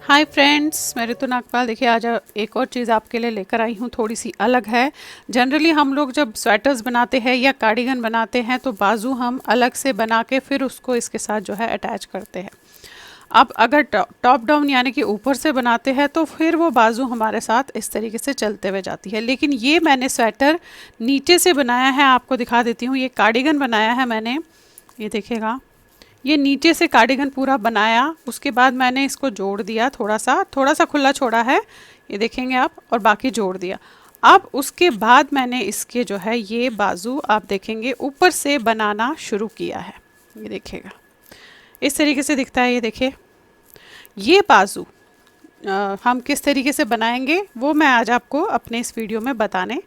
Hi friends, मैं ऋतु नागपाल। देखिए आज एक और चीज़ आपके लिए लेकर आई हूँ, थोड़ी सी अलग है। जनरली हम लोग जब स्वेटर्स बनाते हैं या कार्डिगन बनाते हैं तो बाजू हम अलग से बना के फिर उसको इसके साथ जो है अटैच करते हैं। अब अगर टॉप डाउन यानी कि ऊपर से बनाते हैं तो फिर वो बाजू हमारे साथ इस तरीके से चलते हुए जाती है। लेकिन ये मैंने स्वेटर नीचे से बनाया है, आपको दिखा देती हूँ। ये कार्डिगन बनाया है मैंने, ये देखिएगा। ये नीचे से कार्डिगन पूरा बनाया, उसके बाद मैंने इसको जोड़ दिया, थोड़ा सा खुला छोड़ा है, ये देखेंगे आप, और बाकी जोड़ दिया। अब उसके बाद मैंने इसके जो है ये बाजू आप देखेंगे ऊपर से बनाना शुरू किया है। ये देखिएगा इस तरीके से दिखता है। ये देखिए ये बाजू हम किस तरीके से बनाएंगे वो मैं आज आपको अपने इस वीडियो में बताने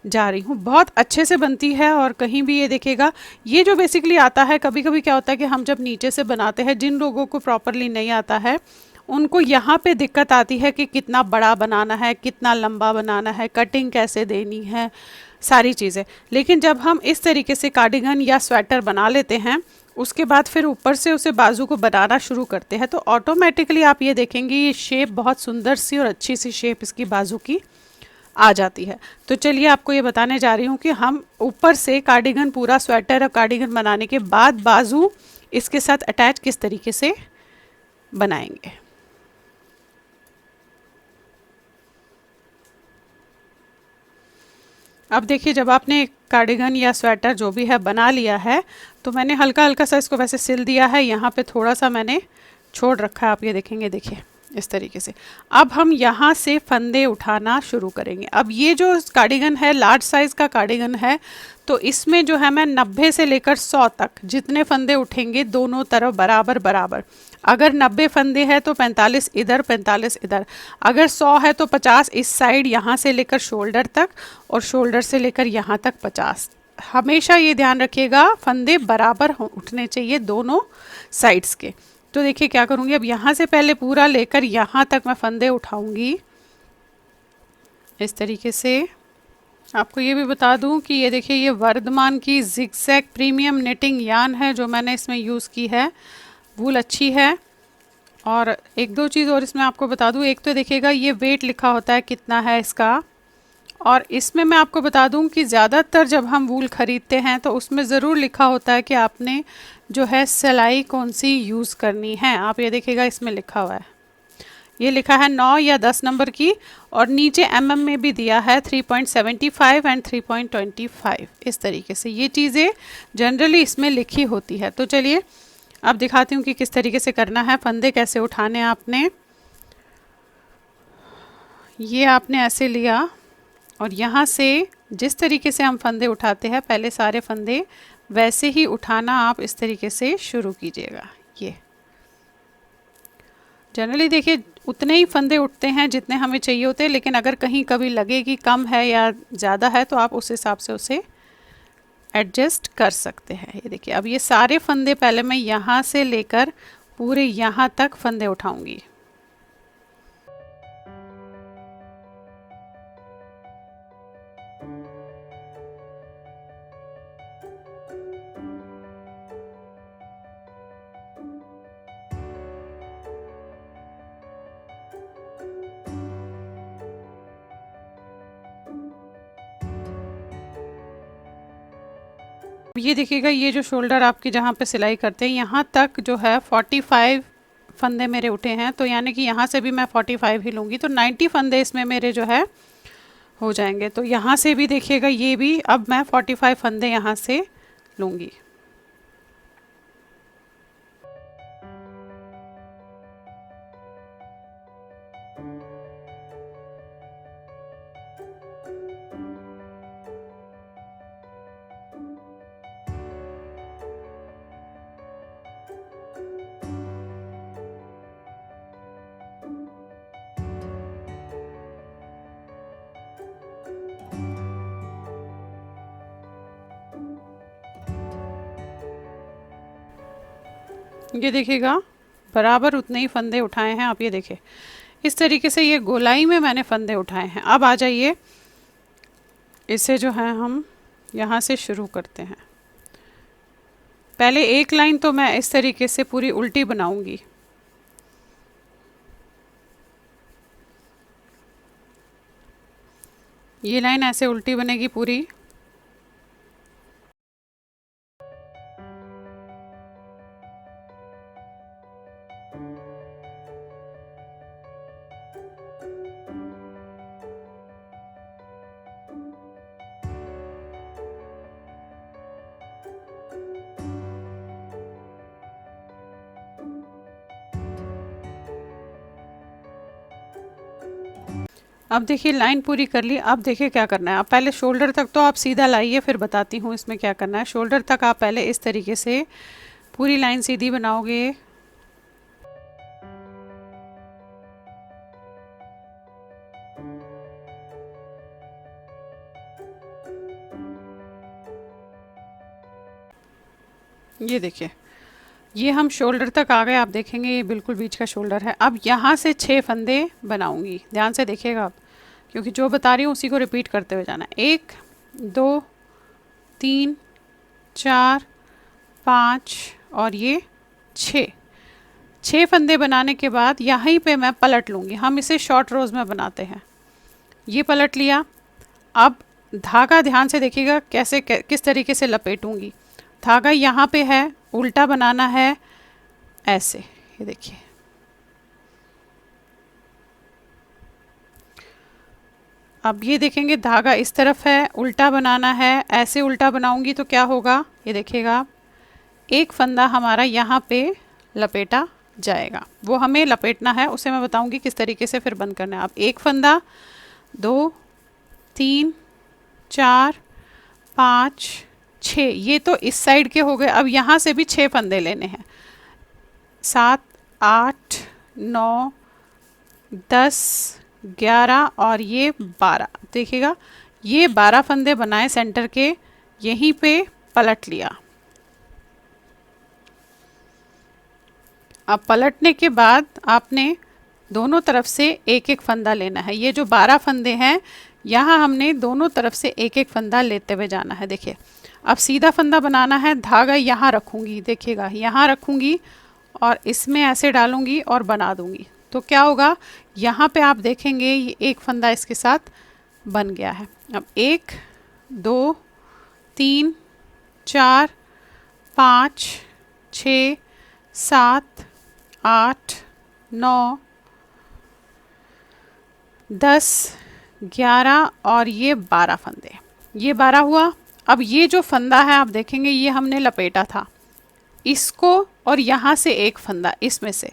जा रही हूँ। बहुत अच्छे से बनती है और कहीं भी ये देखिएगा, ये जो बेसिकली आता है, कभी कभी क्या होता है कि हम जब नीचे से बनाते हैं, जिन लोगों को प्रॉपरली नहीं आता है उनको यहाँ पे दिक्कत आती है कि कितना बड़ा बनाना है, कितना लंबा बनाना है, कटिंग कैसे देनी है, सारी चीज़ें। लेकिन जब हम इस तरीके से कार्डिगन या स्वेटर बना लेते हैं, उसके बाद फिर ऊपर से उसे बाजू को बनाना शुरू करते हैं, तो ऑटोमेटिकली आप ये देखेंगे ये शेप बहुत सुंदर सी और अच्छी सी शेप इसकी बाजू की आ जाती है। तो चलिए आपको ये बताने जा रही हूँ कि हम ऊपर से कार्डिगन, पूरा स्वेटर और कार्डिगन बनाने के बाद बाजू इसके साथ अटैच किस तरीके से बनाएंगे। अब देखिए, जब आपने कार्डिगन या स्वेटर जो भी है बना लिया है तो मैंने हल्का हल्का सा इसको वैसे सिल दिया है, यहाँ पे थोड़ा सा मैंने छोड़ रखा है, आप ये देखेंगे। देखिए इस तरीके से अब हम यहाँ से फंदे उठाना शुरू करेंगे। अब ये जो कार्डिगन है लार्ज साइज़ का कार्डिगन है, तो इसमें जो है मैं 90 से लेकर 100 तक जितने फंदे उठेंगे दोनों तरफ बराबर बराबर। अगर 90 फंदे हैं तो 45 इधर 45 इधर, अगर 100 है तो 50 इस साइड यहाँ से लेकर शोल्डर तक, और शोल्डर से लेकर यहाँ तक 50। हमेशा ये ध्यान रखिएगा फंदे बराबर उठने चाहिए दोनों साइड्स के। तो देखिए क्या करूँगी, अब यहाँ से पहले पूरा लेकर यहाँ तक मैं फंदे उठाऊँगी इस तरीके से। आपको ये भी बता दूं कि ये देखिए ये वर्धमान की जिगजैग प्रीमियम निटिंग यार्न है जो मैंने इसमें यूज़ की है। वूल अच्छी है। और एक दो चीज़ और इसमें आपको बता दूं, एक तो देखिएगा ये वेट लिखा होता है कितना है इसका, और इसमें मैं आपको बता दूं कि ज़्यादातर जब हम वूल ख़रीदते हैं तो उसमें ज़रूर लिखा होता है कि आपने जो है सिलाई कौन सी यूज़ करनी है। आप ये देखिएगा इसमें लिखा हुआ है, ये लिखा है 9 या 10 नंबर की, और नीचे mm में भी दिया है 3.75 एंड 3.25। इस तरीके से ये चीज़ें जनरली इसमें लिखी होती है। तो चलिए अब दिखाती हूँ कि किस तरीके से करना है। फंदे कैसे उठाने हैं आपने, ये आपने ऐसे लिया और यहाँ से जिस तरीके से हम फंदे उठाते हैं पहले सारे फंदे वैसे ही उठाना आप इस तरीके से शुरू कीजिएगा। ये जनरली देखिए उतने ही फंदे उठते हैं जितने हमें चाहिए होते हैं, लेकिन अगर कहीं कभी लगे कि कम है या ज़्यादा है तो आप उस हिसाब से उसे एडजस्ट कर सकते हैं। ये देखिए अब ये सारे फंदे पहले मैं यहाँ से लेकर पूरे यहाँ तक फंदे उठाऊंगी। ये देखिएगा ये जो शोल्डर आपकी जहाँ पे सिलाई करते हैं यहाँ तक जो है 45 फंदे मेरे उठे हैं, तो यानी कि यहाँ से भी मैं 45 ही लूँगी, तो 90 फंदे इसमें मेरे जो है हो जाएंगे। तो यहाँ से भी देखिएगा ये भी अब मैं 45 फंदे यहाँ से लूँगी। ये देखिएगा बराबर उतने ही फंदे उठाए हैं आप, ये देखिए इस तरीके से ये गोलाई में मैंने फंदे उठाए हैं। अब आ जाइए इसे जो है हम यहाँ से शुरू करते हैं। पहले एक लाइन तो मैं इस तरीके से पूरी उल्टी बनाऊंगी, ये लाइन ऐसे उल्टी बनेगी पूरी। अब देखिए लाइन पूरी कर ली। अब देखिए क्या करना है। आप पहले शोल्डर तक तो आप सीधा लाइए, फिर बताती हूँ इसमें क्या करना है। शोल्डर तक आप पहले इस तरीके से पूरी लाइन सीधी बनाओगे। ये देखिए, ये हम शोल्डर तक आ गए। आप देखेंगे ये बिल्कुल बीच का शोल्डर है। अब यहाँ से 6 फंदे बनाऊंगी, ध्यान से देखिएगा आप, क्योंकि जो बता रही हूँ उसी को रिपीट करते हुए जाना है। 1 2 3 4 5 और ये 6 फंदे बनाने के बाद यहीं पे मैं पलट लूँगी। हम इसे शॉर्ट रोज़ में बनाते हैं। ये पलट लिया। अब धागा ध्यान से देखिएगा कैसे किस तरीके से लपेटूंगी। धागा यहाँ पे है, उल्टा बनाना है ऐसे। ये देखिए, अब ये देखेंगे धागा इस तरफ है, उल्टा बनाना है। ऐसे उल्टा बनाऊंगी तो क्या होगा, ये देखिएगा आप, एक फंदा हमारा यहाँ पे लपेटा जाएगा। वो हमें लपेटना है, उसे मैं बताऊंगी किस तरीके से फिर बंद करना है। अब एक फंदा, 2 3 4 5 6, ये तो इस साइड के हो गए। अब यहाँ से भी 6 फंदे लेने हैं। 7 8 9 10 11 और ये 12। देखिएगा ये 12 फंदे बनाए सेंटर के, यहीं पे पलट लिया। अब पलटने के बाद आपने दोनों तरफ से एक एक फंदा लेना है। ये जो 12 फंदे हैं, यहाँ हमने दोनों तरफ से एक एक फंदा लेते हुए जाना है। देखिए, अब सीधा फंदा बनाना है। धागा यहाँ रखूँगी, देखिएगा यहाँ रखूँगी और इसमें ऐसे डालूँगी और बना दूँगी। तो क्या होगा, यहाँ पे आप देखेंगे ये एक फंदा इसके साथ बन गया है। अब 1 2 3 4 5 6 7 8 9 10 11 और ये 12 फंदे, ये 12 हुआ। अब ये जो फंदा है आप देखेंगे ये हमने लपेटा था, इसको और यहाँ से एक फंदा, इसमें से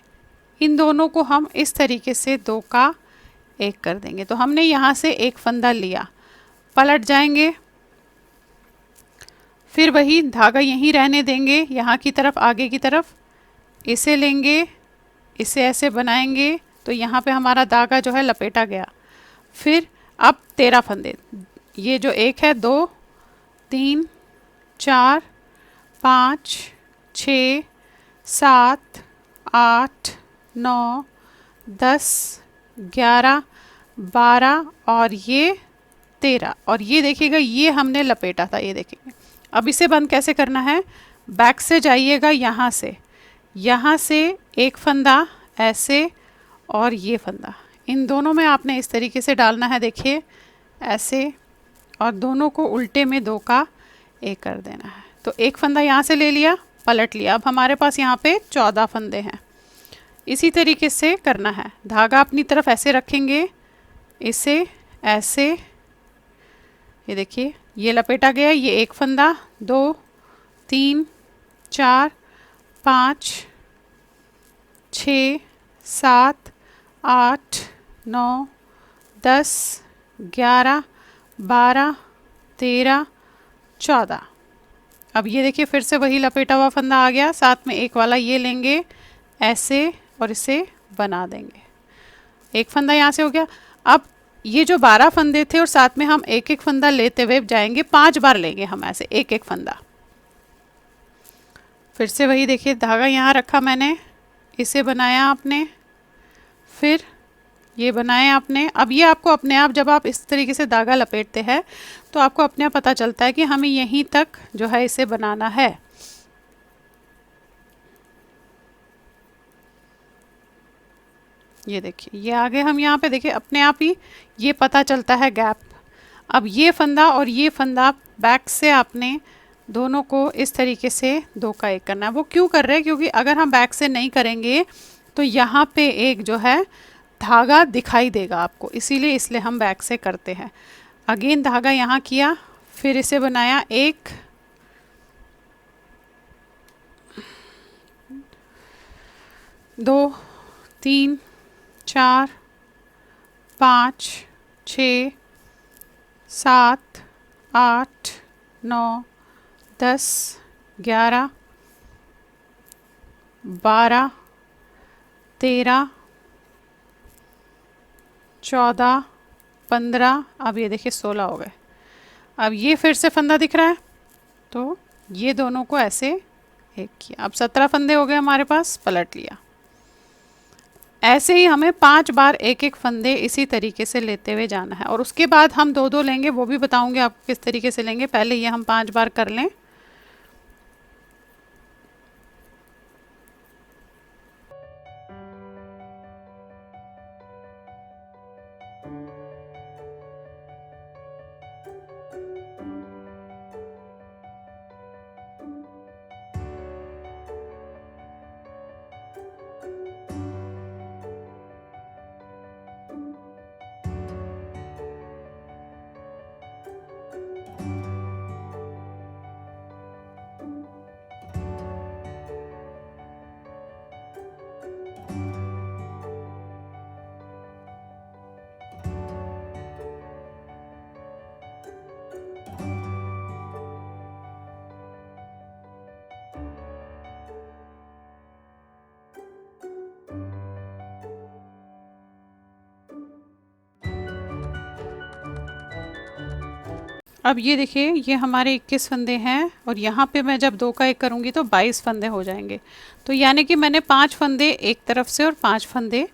इन दोनों को हम इस तरीके से 2 का 1 कर देंगे। तो हमने यहाँ से एक फंदा लिया, पलट जाएंगे, फिर वही धागा यहीं रहने देंगे, यहाँ की तरफ आगे की तरफ इसे लेंगे, इसे ऐसे बनाएंगे तो यहाँ पे हमारा धागा जो है लपेटा गया। फिर अब 13 फंदे, ये जो एक है 2 3 4 5 6 7 8 9 10 11 12 और ये 13 और ये देखिएगा ये हमने लपेटा था। ये देखिए, अब इसे बंद कैसे करना है, बैक से जाइएगा, यहाँ से एक फंदा ऐसे और ये फंदा, इन दोनों में आपने इस तरीके से डालना है। देखिए ऐसे, और दोनों को उल्टे में 2 का 1 कर देना है। तो एक फंदा यहाँ से ले लिया, पलट लिया। अब हमारे पास यहाँ पे 14 फंदे हैं। इसी तरीके से करना है। धागा अपनी तरफ ऐसे रखेंगे, इसे ऐसे, ये देखिए ये लपेटा गया। ये एक फंदा, 2 3 4 5 6 7 8 9 10 11 12 13 14। अब ये देखिए फिर से वही लपेटा हुआ फंदा आ गया, साथ में एक वाला ये लेंगे ऐसे और इसे बना देंगे। एक फंदा यहाँ से हो गया। अब ये जो 12 फंदे थे और साथ में हम एक एक फंदा लेते हुए जाएंगे, 5 बार लेंगे हम ऐसे एक एक फंदा। फिर से वही देखिए, धागा यहाँ रखा मैंने, इसे बनाया आपने, फिर ये बनाए आपने। अब ये आपको अपने आप, जब आप इस तरीके से धागा लपेटते हैं तो आपको अपने आप पता चलता है कि हमें यहीं तक जो है इसे बनाना है। ये देखिए ये आगे हम यहाँ पे देखिए अपने आप ही ये पता चलता है गैप। अब ये फंदा और ये फंदा बैक से आपने दोनों को इस तरीके से 2 का 1 करना है। वो क्यों कर रहे हैं, क्योंकि अगर हम बैक से नहीं करेंगे तो यहाँ पे एक जो है धागा दिखाई देगा आपको, इसीलिए इसलिए हम बैक से करते हैं। अगेन धागा यहाँ किया, फिर इसे बनाया 1, 2, 3, 4, 5, 6, 7, 8, 9, 10, 11, 12, 13, 14, 15, अब ये देखिए 16 हो गए। अब ये फिर से फंदा दिख रहा है तो ये दोनों को ऐसे एक किया, अब 17 फंदे हो गए हमारे पास, पलट लिया। ऐसे ही हमें 5 बार एक एक फंदे इसी तरीके से लेते हुए जाना है, और उसके बाद हम 2-2 लेंगे, वो भी बताऊंगे आपको किस तरीके से लेंगे। पहले ये हम 5 बार कर लें। अब ये देखिए ये हमारे 21 फंदे हैं, और यहाँ पे मैं जब 2 का 1 करूँगी तो 22 फंदे हो जाएंगे। तो यानी कि मैंने 5 फंदे एक तरफ से और 5 फंदे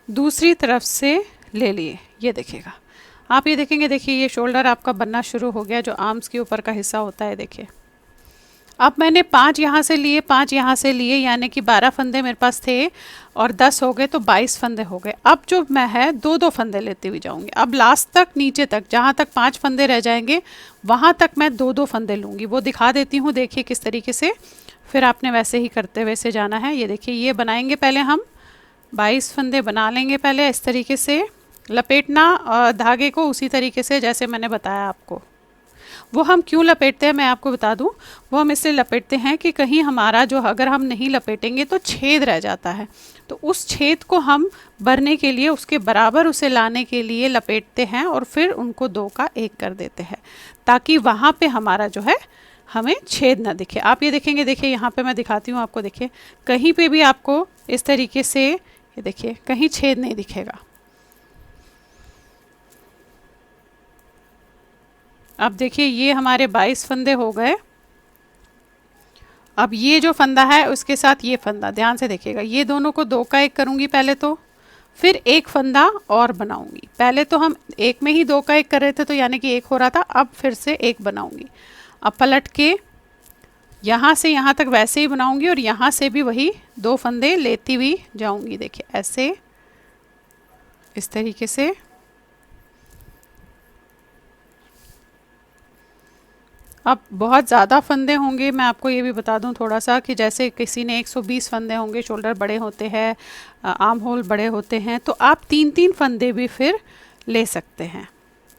दूसरी तरफ से ले लिए। ये देखिएगा, आप ये देखेंगे, देखिए ये शोल्डर आपका बनना शुरू हो गया, जो आर्म्स के ऊपर का हिस्सा होता है। देखिए अब मैंने 5 यहाँ से लिए, 5 यहाँ से लिए, यानी कि 12 फंदे मेरे पास थे और 10 हो गए तो 22 फंदे हो गए। अब जो मैं है 2-2 फंदे लेते हुए जाऊंगी। अब लास्ट तक नीचे तक जहाँ तक 5 फंदे रह जाएंगे वहाँ तक मैं 2-2 फंदे लूँगी। वो दिखा देती हूँ, देखिए किस तरीके से, फिर आपने वैसे ही करते हुए से जाना है। ये देखिए ये बनाएंगे, पहले हम 22 फंदे बना लेंगे पहले इस तरीके से, लपेटना धागे को उसी तरीके से जैसे मैंने बताया आपको। वो हम क्यों लपेटते हैं मैं आपको बता दूं, वो हम इसलिए लपेटते हैं कि कहीं हमारा जो, अगर हम नहीं लपेटेंगे तो छेद रह जाता है, तो उस छेद को हम भरने के लिए, उसके बराबर उसे लाने के लिए लपेटते हैं और फिर उनको 2 का 1 कर देते हैं, ताकि वहाँ पे हमारा जो है हमें छेद ना दिखे। आप ये देखेंगे, देखिए यहाँ पे मैं दिखाती हूँ आपको, देखिए कहीं पे भी आपको इस तरीके से, ये देखिए कहीं छेद नहीं दिखेगा। अब देखिए ये हमारे 22 फंदे हो गए। अब ये जो फंदा है उसके साथ ये फंदा, ध्यान से देखिएगा, ये दोनों को 2 का 1 करूँगी पहले तो, फिर एक फंदा और बनाऊंगी। पहले तो हम एक में ही 2 का 1 कर रहे थे तो यानी कि 1 हो रहा था, अब फिर से 1 बनाऊंगी। अब पलट के यहाँ से यहाँ तक वैसे ही बनाऊंगी और यहाँ से भी वही 2 फंदे लेती हुई जाऊंगी। देखिए ऐसे, इस तरीके से। अब बहुत ज़्यादा फंदे होंगे, मैं आपको ये भी बता दूं थोड़ा सा, कि जैसे किसी ने 120 फंदे होंगे, शोल्डर बड़े होते हैं, आर्म होल बड़े होते हैं, तो आप 3-3 फंदे भी फिर ले सकते हैं।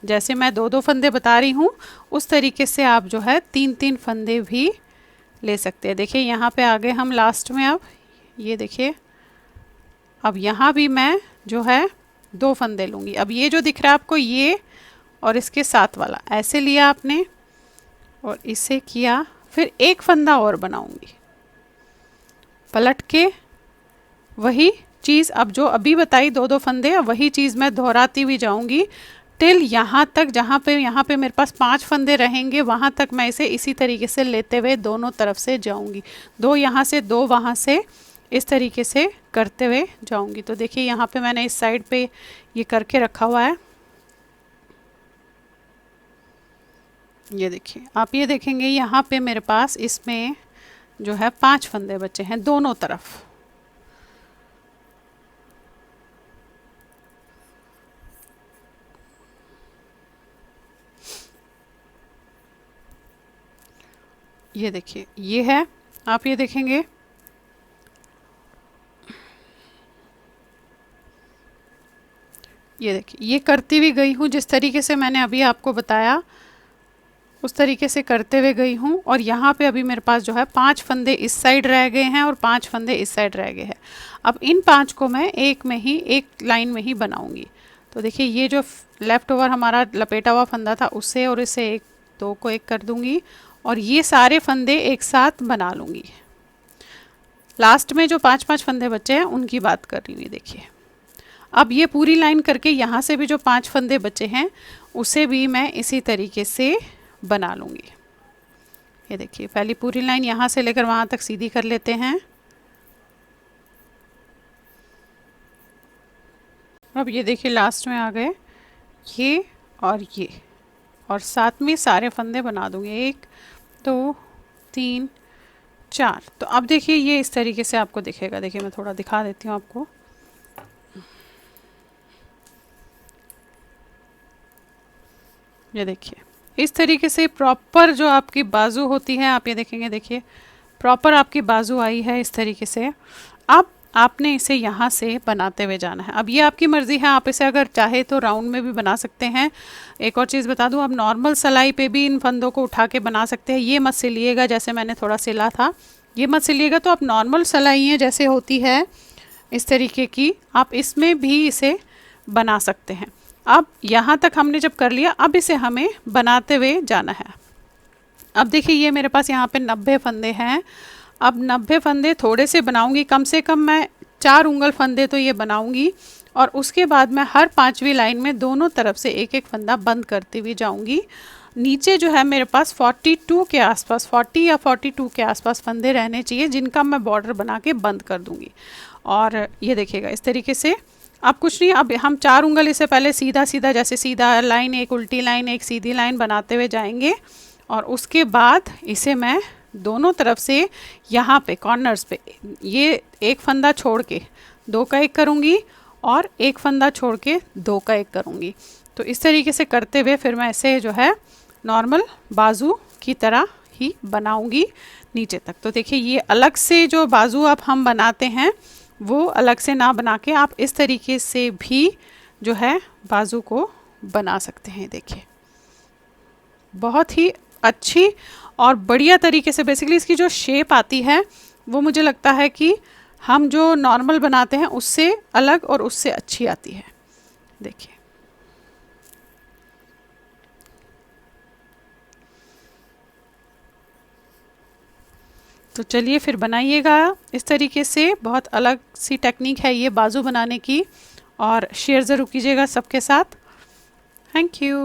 जैसे मैं 2-2 फंदे बता रही हूँ उस तरीके से आप जो है 3-3 फंदे भी ले सकते हैं। देखिए यहाँ पे आ गए हम लास्ट में। अब ये देखिए, अब यहाँ भी मैं जो है 2 फंदे लूँगी। अब ये जो दिख रहा है आपको, ये और इसके साथ वाला ऐसे लिया आपने और इसे किया, फिर एक फंदा और बनाऊंगी, पलट के वही चीज़, अब जो अभी बताई 2-2 फंदे, वही चीज़ मैं दोहराती हुई जाऊंगी टिल यहाँ तक, यहाँ पे मेरे पास 5 फंदे रहेंगे, वहाँ तक मैं इसे इसी तरीके से लेते हुए दोनों तरफ से जाऊंगी। 2 यहाँ से, 2 वहाँ से, इस तरीके से करते हुए जाऊंगी। तो देखिए यहाँ पे मैंने इस साइड पे ये करके रखा हुआ है। ये देखिए, आप ये देखेंगे यहाँ पे मेरे पास इसमें जो है 5 फंदे बचे हैं दोनों तरफ। ये देखिए ये है, आप ये देखेंगे ये देखिए ये करती हुई गई हूँ जिस तरीके से मैंने अभी आपको बताया उस तरीके से करते हुए गई हूँ। और यहाँ पे अभी मेरे पास जो है 5 फंदे इस साइड रह गए हैं और 5 फंदे इस साइड रह गए हैं। अब इन 5 को मैं एक में ही, एक लाइन में ही बनाऊंगी। तो देखिए ये जो लेफ़्ट ओवर हमारा लपेटा हुआ फंदा था उससे और इससे एक, दो को एक कर दूंगी और ये सारे फंदे एक साथ बना लूँगी। लास्ट में जो 5-5 फंदे बचे हैं उनकी बात कर रही हूँ। ये देखिए अब ये पूरी लाइन करके यहाँ से भी जो 5 फंदे बचे हैं उसे भी मैं इसी तरीके से बना लूँगी। ये देखिए पहली पूरी लाइन यहाँ से लेकर वहाँ तक सीधी कर लेते हैं। अब ये देखिए लास्ट में आ गए ये और साथ में सारे फंदे बना दूँगी, 1 2 3 4। तो अब देखिए ये इस तरीके से आपको दिखेगा। देखिए मैं थोड़ा दिखा देती हूँ आपको। ये देखिए इस तरीके से प्रॉपर जो आपकी बाजू होती है, आप ये देखेंगे, देखिए प्रॉपर आपकी बाजू आई है इस तरीके से। अब आपने इसे यहाँ से बनाते हुए जाना है। अब ये आपकी मर्ज़ी है, आप इसे अगर चाहे तो राउंड में भी बना सकते हैं। एक और चीज़ बता दूँ, आप नॉर्मल सिलाई पे भी इन फंदों को उठा के बना सकते हैं। ये मत सिलिएगा जैसे मैंने थोड़ा सिला था, ये मत सिलिएगा। तो आप नॉर्मल सिलाइयाँ जैसे होती है इस तरीके की, आप इसमें भी इसे बना सकते हैं। अब यहाँ तक हमने जब कर लिया, अब इसे हमें बनाते हुए जाना है। अब देखिए ये मेरे पास यहाँ पे 90 फंदे हैं। अब 90 फंदे थोड़े से बनाऊंगी, कम से कम मैं 4 उंगल फंदे तो ये बनाऊंगी और उसके बाद मैं हर 5वीं लाइन में दोनों तरफ से एक एक फंदा बंद करती हुई जाऊंगी। नीचे जो है मेरे पास 42 के आसपास, 40 या 42 के आसपास फंदे रहने चाहिए जिनका मैं बॉर्डर बना के बंद कर दूंगी। और ये देखिएगा इस तरीके से। अब कुछ नहीं, अब हम 4 उंगल इसे पहले सीधा सीधा, जैसे सीधा लाइन, एक उल्टी लाइन, एक सीधी लाइन बनाते हुए जाएंगे और उसके बाद इसे मैं दोनों तरफ से यहाँ पे कॉर्नर्स पे ये एक फंदा छोड़ के 2 का 1 करूँगी और एक फंदा छोड़ के 2 का 1 करूँगी। तो इस तरीके से करते हुए फिर मैं इसे जो है नॉर्मल बाजू की तरह ही बनाऊँगी नीचे तक। तो देखिए ये अलग से जो बाजू अब हम बनाते हैं वो अलग से ना बना के आप इस तरीके से भी जो है बाजू को बना सकते हैं। देखिए बहुत ही अच्छी और बढ़िया तरीके से, बेसिकली इसकी जो शेप आती है वो मुझे लगता है कि हम जो नॉर्मल बनाते हैं उससे अलग और उससे अच्छी आती है। देखिए तो चलिए फिर बनाइएगा इस तरीके से। बहुत अलग सी टेक्निक है ये बाजू बनाने की, और शेयर ज़रूर कीजिएगा सबके साथ। Thank you.